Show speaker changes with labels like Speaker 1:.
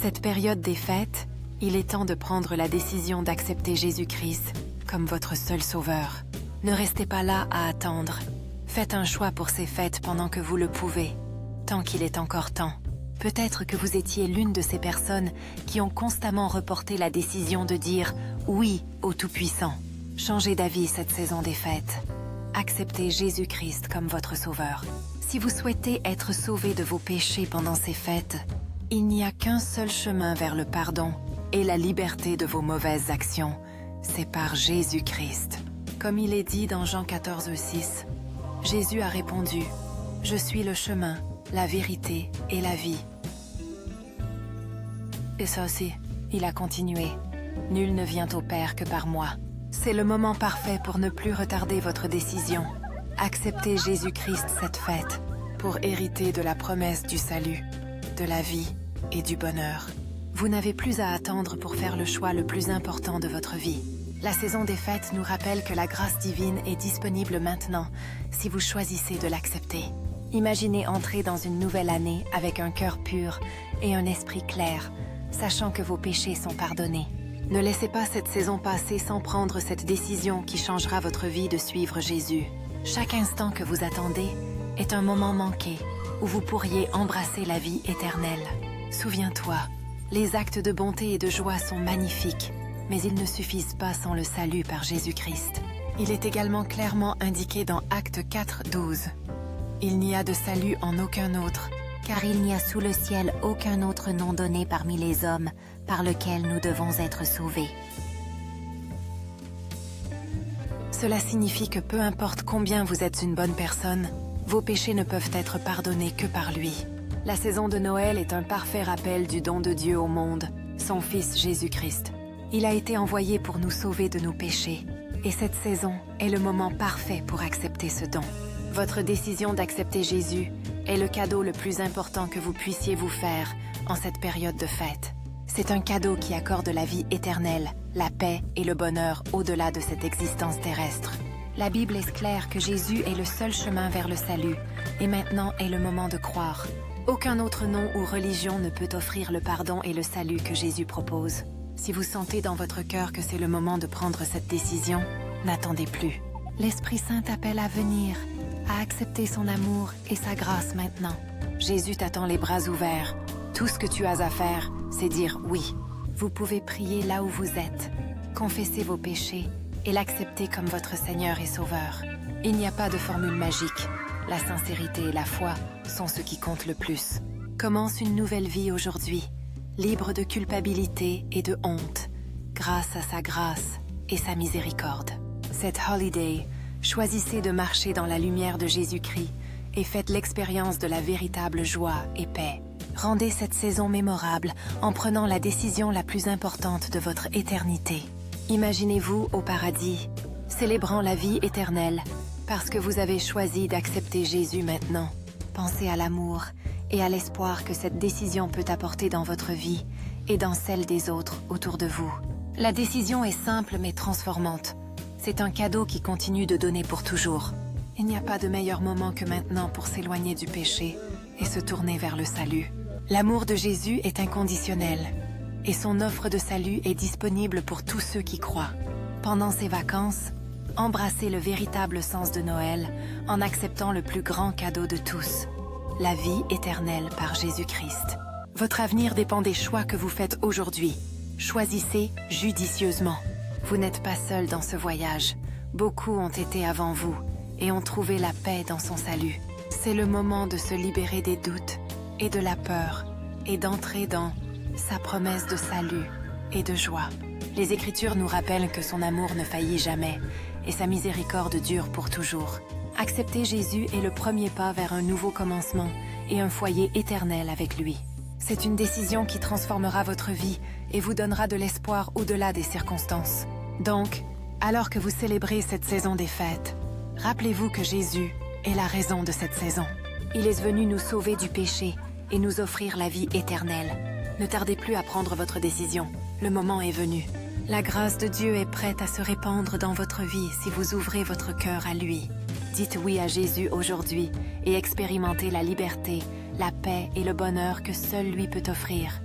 Speaker 1: Cette période des fêtes, il est temps de prendre la décision d'accepter Jésus-Christ comme votre seul sauveur. Ne restez pas là à attendre. Faites un choix pour ces fêtes pendant que vous le pouvez, tant qu'il est encore temps. Peut-être que vous étiez l'une de ces personnes qui ont constamment reporté la décision de dire oui au Tout-Puissant. Changez d'avis cette saison des fêtes. Acceptez Jésus-Christ comme votre sauveur. Si vous souhaitez être sauvé de vos péchés pendant ces fêtes, il n'y a qu'un seul chemin vers le pardon et la liberté de vos mauvaises actions. C'est par Jésus-Christ. Comme il est dit dans Jean 14:6, Jésus a répondu « Je suis le chemin, la vérité et la vie. » Et ça aussi, il a continué « Nul ne vient au Père que par moi. » C'est le moment parfait pour ne plus retarder votre décision. Acceptez Jésus-Christ cette fête pour hériter de la promesse du salut, de la vie et du bonheur. Vous n'avez plus à attendre pour faire le choix le plus important de votre vie. La saison des fêtes nous rappelle que la grâce divine est disponible maintenant si vous choisissez de l'accepter. Imaginez entrer dans une nouvelle année avec un cœur pur et un esprit clair, sachant que vos péchés sont pardonnés. Ne laissez pas cette saison passer sans prendre cette décision qui changera votre vie de suivre Jésus. Chaque instant que vous attendez est un moment manqué où vous pourriez embrasser la vie éternelle. Souviens-toi, les actes de bonté et de joie sont magnifiques, mais ils ne suffisent pas sans le salut par Jésus-Christ. Il est également clairement indiqué dans Actes 4:12. Il n'y a de salut en aucun autre,
Speaker 2: car il n'y a sous le ciel aucun autre nom donné parmi les hommes par lequel nous devons être sauvés.
Speaker 1: Cela signifie que peu importe combien vous êtes une bonne personne, vos péchés ne peuvent être pardonnés que par lui. La saison de Noël est un parfait rappel du don de Dieu au monde, son Fils Jésus-Christ. Il a été envoyé pour nous sauver de nos péchés, et cette saison est le moment parfait pour accepter ce don. Votre décision d'accepter Jésus est le cadeau le plus important que vous puissiez vous faire en cette période de fête. C'est un cadeau qui accorde la vie éternelle, la paix et le bonheur au-delà de cette existence terrestre. La Bible est claire que Jésus est le seul chemin vers le salut, et maintenant est le moment de croire. Aucun autre nom ou religion ne peut offrir le pardon et le salut que Jésus propose. Si vous sentez dans votre cœur que c'est le moment de prendre cette décision, n'attendez plus. L'Esprit Saint t'appelle à venir, à accepter son amour et sa grâce maintenant. Jésus t'attend les bras ouverts. Tout ce que tu as à faire, c'est dire oui. Vous pouvez prier là où vous êtes, confesser vos péchés et l'accepter comme votre Seigneur et Sauveur. Il n'y a pas de formule magique. La sincérité et la foi sont ce qui compte le plus. Commence une nouvelle vie aujourd'hui, libre de culpabilité et de honte, grâce à sa grâce et sa miséricorde. Cette holiday, choisissez de marcher dans la lumière de Jésus-Christ et faites l'expérience de la véritable joie et paix. Rendez cette saison mémorable en prenant la décision la plus importante de votre éternité. Imaginez-vous au paradis, célébrant la vie éternelle, parce que vous avez choisi d'accepter Jésus maintenant. Pensez à l'amour et à l'espoir que cette décision peut apporter dans votre vie et dans celle des autres autour de vous. La décision est simple mais transformante. C'est un cadeau qui continue de donner pour toujours. Il n'y a pas de meilleur moment que maintenant pour s'éloigner du péché et se tourner vers le salut. L'amour de Jésus est inconditionnel et son offre de salut est disponible pour tous ceux qui croient. Pendant ces vacances, embrassez le véritable sens de Noël en acceptant le plus grand cadeau de tous, la vie éternelle par Jésus-Christ. Votre avenir dépend des choix que vous faites aujourd'hui. Choisissez judicieusement. Vous n'êtes pas seul dans ce voyage. Beaucoup ont été avant vous et ont trouvé la paix dans son salut. C'est le moment de se libérer des doutes et de la peur et d'entrer dans sa promesse de salut et de joie. Les Écritures nous rappellent que son amour ne faillit jamais et sa miséricorde dure pour toujours. Accepter Jésus est le premier pas vers un nouveau commencement et un foyer éternel avec lui. C'est une décision qui transformera votre vie et vous donnera de l'espoir au-delà des circonstances. Donc, alors que vous célébrez cette saison des fêtes, rappelez-vous que Jésus est la raison de cette saison. Il est venu nous sauver du péché et nous offrir la vie éternelle. Ne tardez plus à prendre votre décision. Le moment est venu. La grâce de Dieu est prête à se répandre dans votre vie si vous ouvrez votre cœur à lui. Dites oui à Jésus aujourd'hui et expérimentez la liberté, la paix et le bonheur que seul lui peut offrir.